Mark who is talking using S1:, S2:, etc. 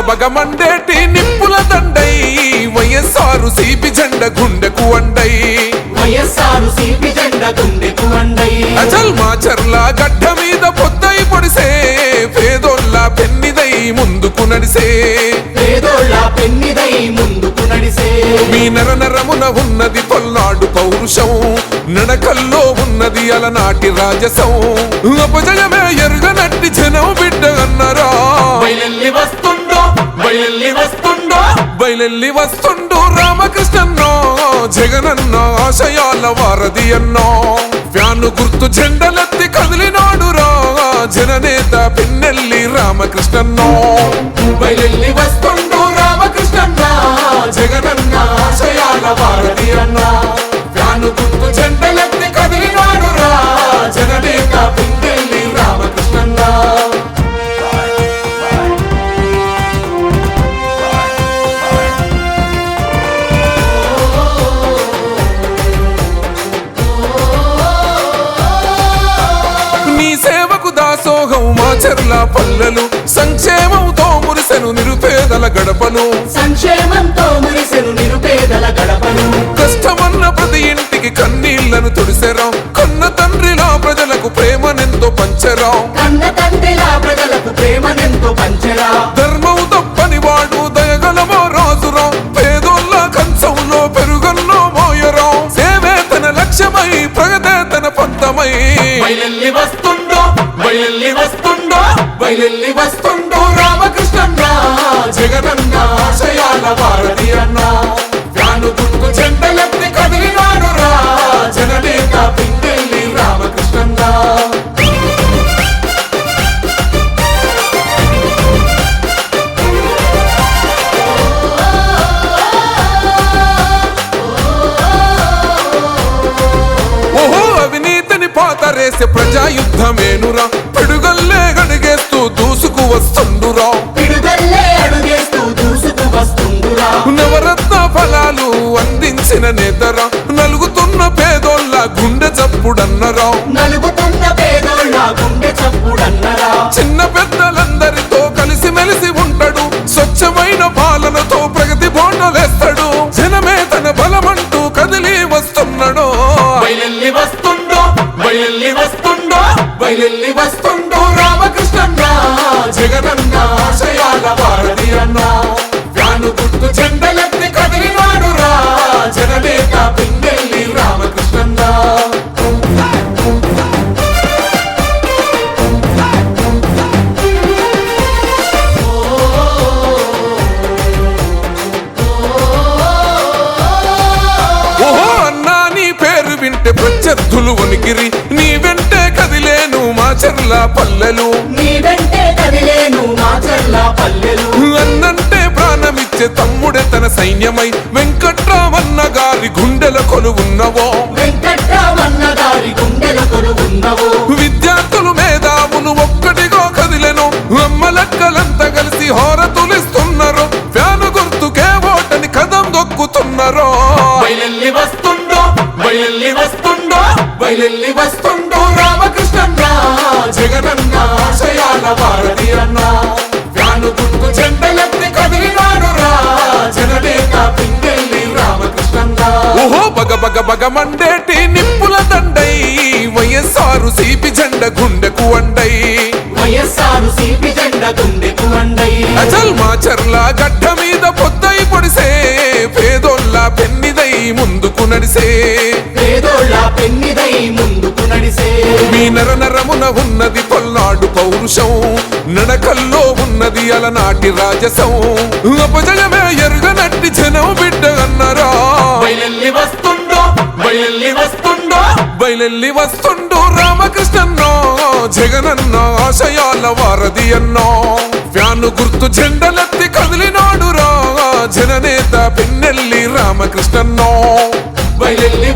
S1: బగ మండేటి నిప్పుల దండై వైఎస్ఆర్ సిపి జెండ గుండెకు అండై అచల్ మాచర్ల గడ్డ మీద పొద్దై పొడిసే పేదోళ్ళ పెన్నిదై ముందుకు నడిసే మీ నరనరమున ఉన్నది పల్నాడు పౌరుషం నడకల్లో ఉన్నది అలనాటి రాజసం అపజయమే ఎరుగనట్టి జనం బిడ్డ అన్నరా బయలెల్లి వస్తుండో రామకృష్ణన్నో జగనన్న ఆశయాల వారధి అన్నో ఫ్యాను గుర్తు జెండలెత్తి కదిలినాడు రా జననేత పిన్నెల్లి రామకృష్ణన్నో బయలెల్లి వస్తుండో రామకృష్ణన్న జగనన్న ఆశయాల వారధి అన్నో ఫ్యాను గుర్తు జెండలెత్తి కదిలినాడు రా జననేత పిన్నెల్లి రామకృష్ణన్న దాసోహం మాచర్ల పల్లెలు సంక్షేమంతో మురిసెను నిరుపేదల గడపను కష్టమన్న ప్రతి ఇంటికి కన్నీళ్లను తుడిసెరా కన్న తండ్రిలా ప్రజలకు ప్రేమనెంతో పంచరా ధర్మం తప్పని వాడు దయగలమో రాజురా పేదోళ్ళ కంచంలో పెరుగన్నో మోయరా సేవే తన లక్ష్యమై ప్రగతే తన పంతమై బయలెల్లి వస్తుండో రామకృష్ణన్న జగనన్న ఆశయాల వారధి అన్న ఫ్యాను గుర్తు జెండలెత్తి కదిలినాడు రా జననేత పిన్నెల్లి రామకృష్ణన్న ఓహో అవినీతిని పాతరేసే ప్రజాయుద్ధమేనురా పిడుగల్లే అడుగేస్తూ దూసుకు వస్తుండురా నవరత్న ఫలాలు అందించిన నేతరా నలుగుతున్న పేదోళ్ళ గుండె చప్పుడన్నరా చిన్న పెద్దలందరితో కలిసి మెలిసి ఉంటాడు స్వచ్ఛమైన పాలనతో ప్రగతి బోండలేస్తాడు జనమే తన బలమంటూ కదిలి వస్తున్నాడు బయలెల్లి వస్తుండో రామకృష్ణన్న జగనన్న ఆశయాల వారధి అన్న ఫ్యాను గుర్తు జెండలెత్తి కదిలినాడు రా జననేత పిన్నెల్లి రామకృష్ణన్న ఓహో అన్నా నీ పేరు వింటే ప్రత్యర్థులు వణికిరి నీ వెంటే కదిలేను మాచర్ల పల్లెలు అన్నంటే ప్రాణమిచ్చే తమ్ముడే తన సైన్యమై వెంకట్రామన్న గారి గుండెల కొలువున్నవో విద్యార్థులు మేధావులు ఒక్కటిగా కదిలెను అమ్మలక్కలంతా కలిసి హోరతులిస్తున్నారు ఫ్యాను గుర్తుకే ఓటని కదం దొక్కుతున్నారు బయలెల్లి వస్తుండో రామకృష్ణన్న జగనన్న ఆశయాల వారధి అన్న ఫ్యాను గుర్తు జెండలెత్తి కదిలినాడు రా జననేత పిన్నెల్లి రామకృష్ణన్న ఓహో బగ మండేటి నిప్పుల దండై వైఎస్ఆర్ సిపి జెండ గుండెకు అండై అచల్ మాచర్ల గడ్డ మీద పొద్దై పొడిసే పేదోళ్ళ పెన్నిదై ముందుకు నడిసే మీ నరనరమున ఉన్నది పల్నాడు పౌరుషం నడకల్లో ఉన్నది అలనాటి రాజసం అపజయమే ఎరుగనట్టి జనం బిడ్డ అన్నరా బయలెల్లి వస్తుండో రామకృష్ణన్నో జగనన్న ఆశయాల వారధి అన్నో ఫ్యాను గుర్తు జెండలెత్తి కదిలినాడు రా జననేత పిన్నెల్లి రామకృష్ణన్నో బయలెల్లి